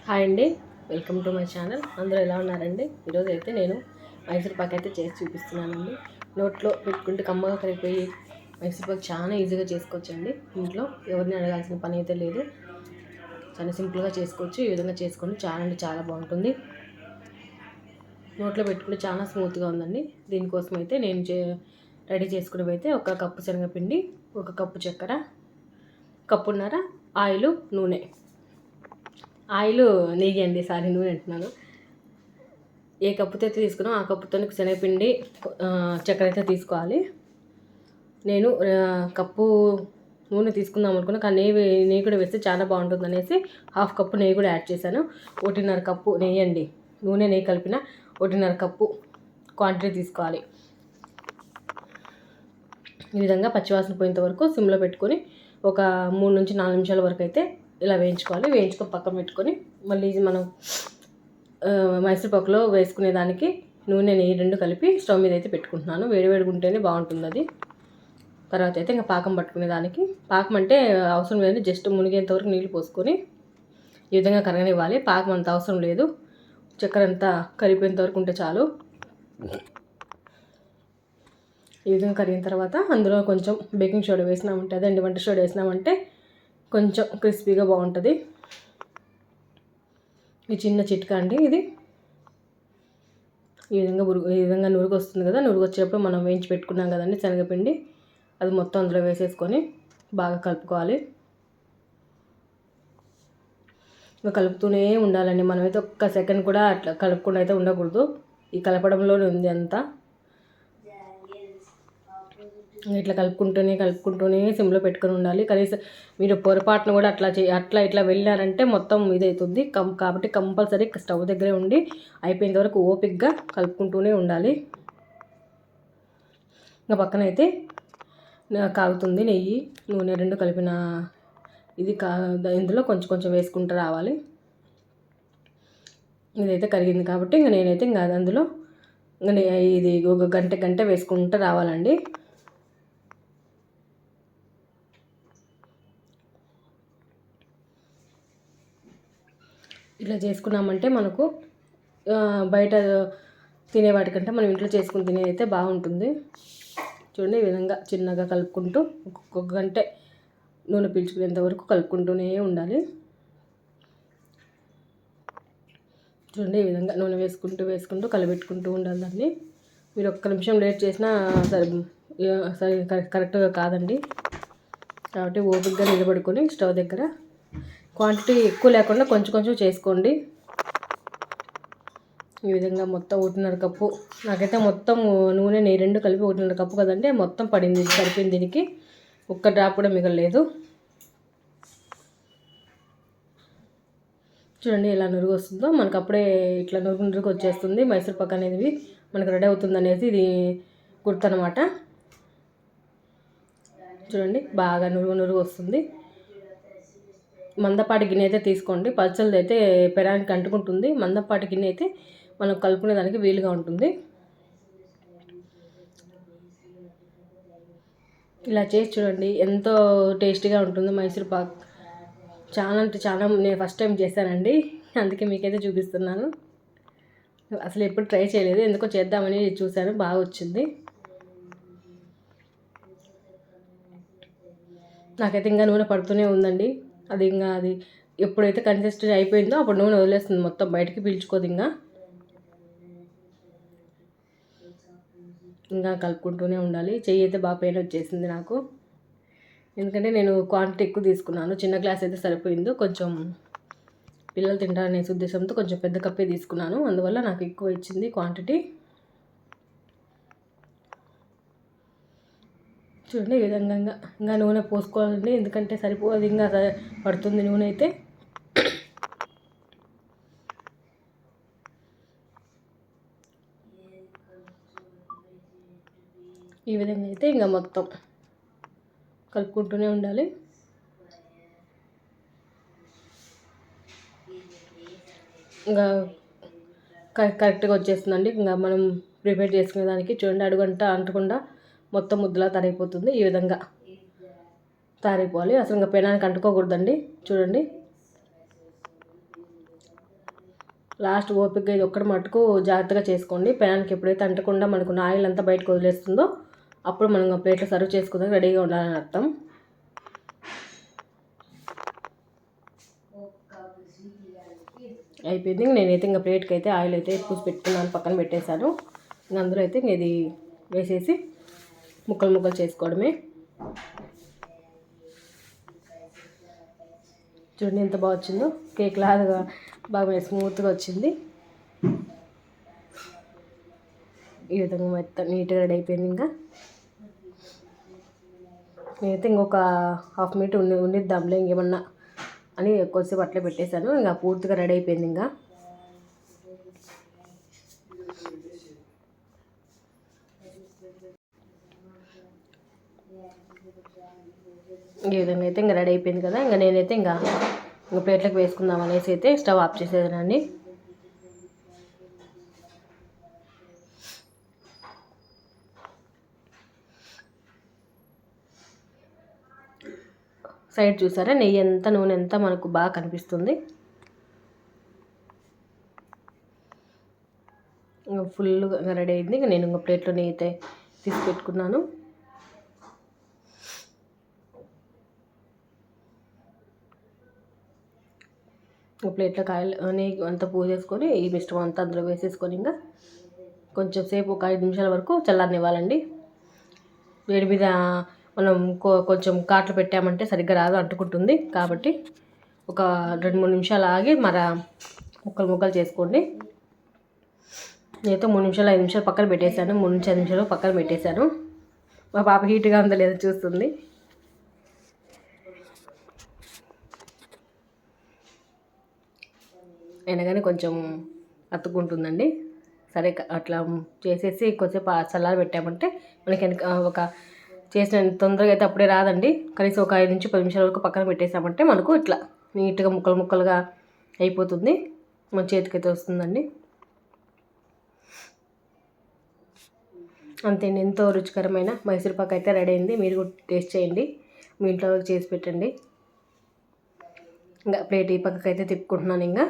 Hi అండి, welcome to my channel. అందరూ ఎలా ఉన్నారండి? ఈరోజు అయితే నేను మైసూర్ పాక్ అయితే చేసి చూపిస్తున్నానండి. నోట్లో పెట్టుకుంటే కమ్మగా కరిగిపోయి మైసూర్ పాక్ చాలా ఈజీగా చేసుకోవచ్చండి. ఇంట్లో ఎవరిని అడగాల్సిన పని అయితే లేదు. చాలా సింపుల్గా చేసుకోవచ్చు. ఈ విధంగా చేసుకోండి, చాలా అంటే చాలా బాగుంటుంది. నోట్లో పెట్టుకుంటే చాలా స్మూత్గా ఉందండి. దీనికోసం అయితే నేను రెడీ చేసుకునేవి అయితే 1 కప్పు శనగపిండి, 1 కప్పు చక్కెర, కప్పున్నర ఆయిల్, నూనె. ఆయిల్ నెయ్యి అండి, నూనె అంటున్నాను. ఏ కప్పుతో అయితే తీసుకున్నాం ఆ కప్పుతో శనగపిండి చక్కెర అయితే తీసుకోవాలి. నేను కప్పు నూనె తీసుకుందాం అనుకున్నా, కానీ నెయ్యి కూడా వేస్తే చాలా బాగుంటుంది అనేసి 1/2 కప్పు నెయ్యి కూడా యాడ్ చేశాను. 1.5 కప్పు నెయ్యి అండి, నూనె నెయ్యి కలిపిన 1.5 కప్పు క్వాంటిటీ తీసుకోవాలి. ఈ విధంగా పచ్చివాసన పోయేంత వరకు సిమ్లో పెట్టుకొని ఒక 3 నుంచి 4 నిమిషాల వరకు అయితే ఇలా వేయించుకోవాలి. వేయించుకొని పక్కన పెట్టుకొని మళ్ళీ మనం మైసూర్ పాకులో వేసుకునే దానికి నూనె నెయ్యి 2 కలిపి స్టవ్ మీద అయితే పెట్టుకుంటున్నాను. వేడివేడిగా ఉంటేనే బాగుంటుంది అది. తర్వాత అయితే ఇంకా పాకం పట్టుకునే దానికి, పాకం అంటే అవసరం లేదు, జస్ట్ మునిగేంత వరకు నీళ్ళు పోసుకొని ఈ విధంగా కరగనివ్వాలి. పాకం అంత అవసరం లేదు, చక్కెర అంతా కరిగిపోయేంత వరకు ఉంటే చాలు. ఈ విధంగా కరిగిన తర్వాత అందులో కొంచెం బేకింగ్ సోడా వేసినామంటే, అదండి వంట సోడా వేసినామంటే కొంచెం క్రిస్పీగా బాగుంటుంది. ఈ చిన్న చిట్కా అండి ఇది. ఈ విధంగా నురుగు వస్తుంది కదా, నురుగు వచ్చేటప్పుడు మనం వేయించి పెట్టుకున్నాం కదండి శనగపిండి, అది మొత్తం అందులో వేసేసుకొని బాగా కలుపుకోవాలి. ఇంకా కలుపుతూనే ఉండాలండి. మనమైతే 1 సెకండ్ కూడా అట్లా కలుపుకుండా అయితే ఉండకూడదు. ఈ కలపడంలోనే ఉంది అంతా. ఇట్లా కలుపుకుంటూనే సిమ్లో పెట్టుకొని ఉండాలి. కనీసం మీరు పొరపాటున కూడా ఇట్లా వెళ్ళారంటే మొత్తం ఇదవుతుంది. కాబట్టి కంపల్సరీ స్టవ్ దగ్గరే ఉండి అయిపోయేంత వరకు ఓపిక్గా కలుపుకుంటూనే ఉండాలి. ఇంకా పక్కనైతే కాగుతుంది నెయ్యి నూనె 2 కలిపిన ఇది ఇందులో కొంచెం కొంచెం వేసుకుంటూ రావాలి. ఇదైతే కరిగింది కాబట్టి నేనైతే అందులో ఇది ఒక గంట వేసుకుంటూ రావాలండి. ఇట్లా చేసుకున్నామంటే మనకు బయట తినేవాటికంటే మనం ఇంట్లో చేసుకుని తినేది అయితే బాగుంటుంది. చూడండి, ఈ విధంగా చిన్నగా కలుపుకుంటూ ఒక గంట నూనె పీల్చుకునేంత వరకు కలుపుకుంటూనే ఉండాలి. చూడండి, ఈ విధంగా నూనె వేసుకుంటూ కలబెట్టుకుంటూ ఉండాలి దాన్ని. మీరు 1 నిమిషం లేట్ చేసినా సరే కరెక్ట్గా కాదండి. కాబట్టి ఓపికగా నిలబడుకొని స్టవ్ దగ్గర క్వాంటిటీ ఎక్కువ లేకుండా కొంచెం కొంచెం చేసుకోండి. ఈ విధంగా మొత్తం 1.5 కప్పు, నాకైతే మొత్తం నూనె నెయ్యి 2 కలిపి 1.5 కప్పు కదండి, మొత్తం పడింది, సరిపోయింది. దీనికి 1 డ్రాప్ కూడా మిగలలేదు. చూడండి ఎలా నురుగు వస్తుందో, మనకు అప్పుడే ఇట్లా నురుగు వచ్చేస్తుంది. మైసూర్ పాక్ అనేది మనకు రెడీ అవుతుంది అనేది ఇది గుర్తనమాట. చూడండి, బాగా నురుగు వస్తుంది. మందపాటి గిన్నె అయితే తీసుకోండి, పల్చలది అయితే పెరానికి అంటుకుంటుంది. మందపాటి గిన్నె అయితే మనం కలుపుకునే దానికి వీలుగా ఉంటుంది. ఇలా చేసి చూడండి, ఎంతో టేస్టీగా ఉంటుంది మైసూర్ పాక్. చాలా అంటే చాలా, నేను ఫస్ట్ టైం చేశానండి, అందుకే మీకైతే చూపిస్తున్నాను. అసలు ఎప్పుడు ట్రై చేయలేదు, ఎందుకో చేద్దామని చూశాను, బాగా వచ్చింది. నాకైతే ఇంకా నూనె పడుతూనే ఉందండి. అది ఎప్పుడైతే కన్సిస్టెన్సీ అయిపోయిందో అప్పుడు నూనె వదిలేస్తుంది, మొత్తం బయటికి పీల్చుకోదు. ఇంకా కలుపుకుంటూనే ఉండాలి. చెయ్యి అయితే బాగా పెయిన్ వచ్చేసింది నాకు, ఎందుకంటే నేను క్వాంటిటీ ఎక్కువ తీసుకున్నాను. చిన్న గ్లాస్ అయితే సరిపోయిందో, కొంచెం పిల్లలు తింటారనే ఉద్దేశంతో కొంచెం పెద్ద కప్పే తీసుకున్నాను, అందువల్ల నాకు ఎక్కువ ఇచ్చింది క్వాంటిటీ. చూడండి, ఈ విధంగా ఇంకా నూనె పోసుకోవాలండి, ఎందుకంటే సరిపోదు, ఇంకా పడుతుంది నూనె అయితే. ఈ విధంగా అయితే ఇంకా మొత్తం కలుపుకుంటూనే ఉండాలి. ఇంకా కరెక్ట్గా వచ్చేస్తుందండి. ఇంకా మనం ప్రిపేర్ చేసుకునే దానికి చూడండి, అడుగంట అంటకుండా మొత్తం ముద్దలా తరిగిపోతుంది. ఈ విధంగా తరిగిపోవాలి, అసలు ఇంకా పెనానికి అంటుకోకూడదండి. చూడండి, లాస్ట్ ఓపికగా ఇది ఒక్కటి మటుకు జాగ్రత్తగా చేసుకోండి. ప్యాన్కి ఎప్పుడైతే అంటకుండా మనకు ఆయిల్ అంతా బయటకు వదిలేస్తుందో అప్పుడు మనం ప్లేట్లో సర్వ్ చేసుకుందాం రెడీగా ఉండాలని అర్థం. అయిపోయింది. నేనైతే ఇంకా ప్లేట్కి అయితే ఆయిల్ అయితే పూసి పెట్టుకున్నాను, పక్కన పెట్టేశాను. ఇంకా అందులో అయితే ఇది వేసేసి ముక్కలు ముక్కలు చేసుకోవడమే. చూడండి ఎంత బాగా వచ్చిందో, కేక్ లాగా బాగా స్మూత్గా వచ్చింది. ఈ విధంగా మొత్తం నీట్గా రెడీ అయిపోయింది. ఇంకా నేనైతే ఇంకొక హాఫ్ మినిట్ ఉండిద్దాంలే ఇంకేమన్నా అని కొద్దిసేపు అట్లే పెట్టేశాను. ఇంకా పూర్తిగా రెడీ అయిపోయింది. ఇంకా ఈ విధంగా అయితే ఇంకా రెడీ అయిపోయింది కదా. ఇంకా నేనైతే ఇంకా ప్లేట్లకు వేసుకుందాం అనేసి అయితే స్టవ్ ఆఫ్ చేసేదానండి. సైడ్ చూసారా నెయ్యి ఎంత నూనె ఎంత మనకు బాగా కనిపిస్తుంది. ఫుల్గా రెడీ అయింది. ఇంకా నేను ఇంకా ప్లేట్లో నెయ్యి అయితే తీసి పెట్టుకున్నాను. ప్లేట్లో కాయలు నెయ్యి అంతా పూసేసుకొని ఈ మిశ్రమం అంతా అందులో వేసేసుకొని ఇంకా కొంచెం సేపు ఒక 5 నిమిషాల వరకు చల్లారనివ్వాలండి. వేడి మీద మనం కొంచెం కాట్లు పెట్టామంటే సరిగ్గా రాదు, అంటుకుంటుంది. కాబట్టి ఒక 2-3 నిమిషాలు ఆగి ముక్కలు ముక్కలు చేసుకోండి. నేనైతే 3 నిమిషాలు 5 నిమిషాలు పక్కన పెట్టేశాను. 3-5 నిమిషాలు పక్కన పెట్టేశాను. మా పాప హీట్గా ఉందో లేదో చూస్తుంది. అయినా కానీ కొంచెం అతుక్కుంటుందండి. సరే అట్లా చేసేసి కొంచెంసేపు చల్లారి పెట్టామంటే మనకి ఒక చేసిన తొందరగా అయితే అప్పుడే రాదండి. కనీసం ఒక 5-10 నిమిషాల వరకు పక్కన పెట్టేసామంటే మనకు ఇట్లా నీట్గా ముక్కలు ముక్కలుగా అయిపోతుంది. మన చేతికైతే వస్తుందండి. అంతేండి, ఎంతో రుచికరమైన మైసూర్పాక్ అయితే రెడీ అయింది. మీరు కూడా టేస్ట్ చేయండి, మీ ఇంట్లో చేసి పెట్టండి. ఇంకా ప్లేట్ ఈ పక్కకి అయితే తిప్పుకుంటున్నాను. ఇంకా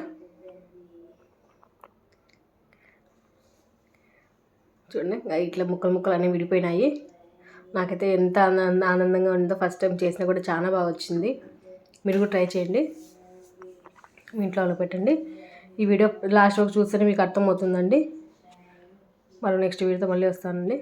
చూడండి ఇట్లా ముక్కలు ముక్కలు అన్నీ విడిపోయినాయి. నాకైతే ఎంత ఆనందంగా ఉందో, ఫస్ట్ టైం చేసినా కూడా చాలా బాగా వచ్చింది. మీరు కూడా ట్రై చేయండి, మీ ఇంట్లో అలా పెట్టండి. ఈ వీడియో లాస్ట్ వరకు చూస్తేనే మీకు అర్థమవుతుందండి. మరో నెక్స్ట్ వీడియోతో మళ్ళీ వస్తానండి.